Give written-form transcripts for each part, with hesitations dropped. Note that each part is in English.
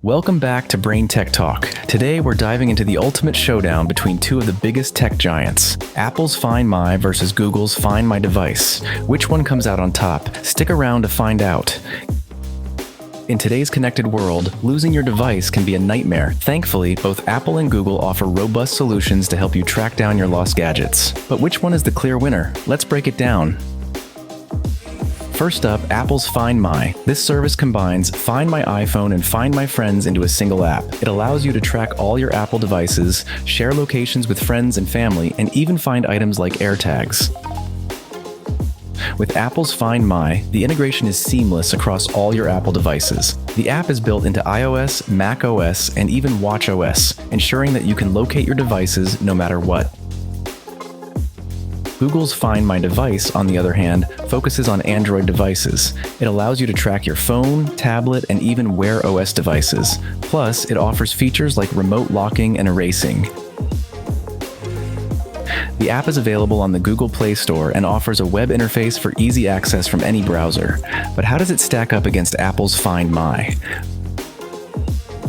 Welcome back to Brain Tech Talk. Today we're diving into the ultimate showdown between two of the biggest tech giants, Apple's Find My versus Google's Find My device. Which one comes out on top? Stick around to find out. In today's connected world, losing your device can be a nightmare. Thankfully, both Apple and Google offer robust solutions to help you track down your lost gadgets. But which one is the clear winner? Let's break it down. First up, Apple's Find My. This service combines Find My iPhone and Find My Friends into a single app. It allows you to track all your Apple devices, share locations with friends and family, and even find items like AirTags. With Apple's Find My, the integration is seamless across all your Apple devices. The app is built into iOS, macOS, and even watchOS, ensuring that you can locate your devices no matter what. Google's Find My device, on the other hand, focuses on Android devices. It allows you to track your phone, tablet, and even Wear OS devices. Plus, it offers features like remote locking and erasing. The app is available on the Google Play Store and offers a web interface for easy access from any browser. But how does it stack up against Apple's Find My?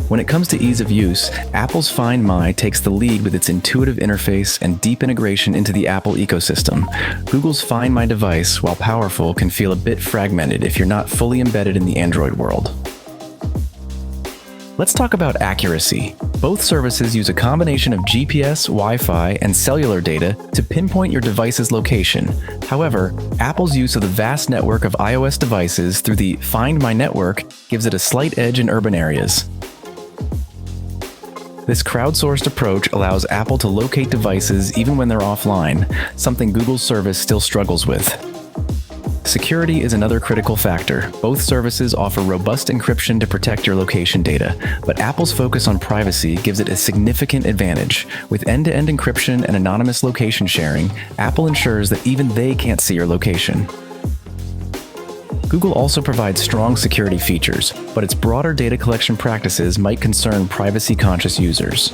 When it comes to ease of use, Apple's Find My takes the lead with its intuitive interface and deep integration into the Apple ecosystem. Google's Find My device, while powerful, can feel a bit fragmented if you're not fully embedded in the Android world. Let's talk about accuracy. Both services use a combination of GPS, Wi-Fi, and cellular data to pinpoint your device's location. However, Apple's use of the vast network of iOS devices through the Find My network gives it a slight edge in urban areas. This crowdsourced approach allows Apple to locate devices even when they're offline, something Google's service still struggles with. Security is another critical factor. Both services offer robust encryption to protect your location data, but Apple's focus on privacy gives it a significant advantage. With end-to-end encryption and anonymous location sharing, Apple ensures that even they can't see your location. Google also provides strong security features, but its broader data collection practices might concern privacy-conscious users.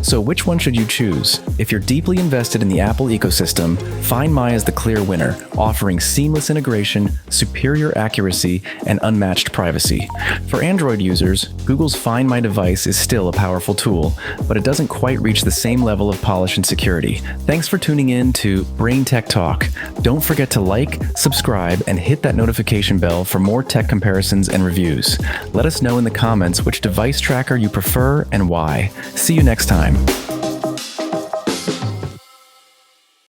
So which one should you choose? If you're deeply invested in the Apple ecosystem, Find My is the clear winner, offering seamless integration, superior accuracy, and unmatched privacy. For Android users, Google's Find My device is still a powerful tool, but it doesn't quite reach the same level of polish and security. Thanks for tuning in to Brain Tech Talk. Don't forget to like, subscribe, and hit that notification bell for more tech comparisons and reviews. Let us know in the comments which device tracker you prefer and why. See you next time.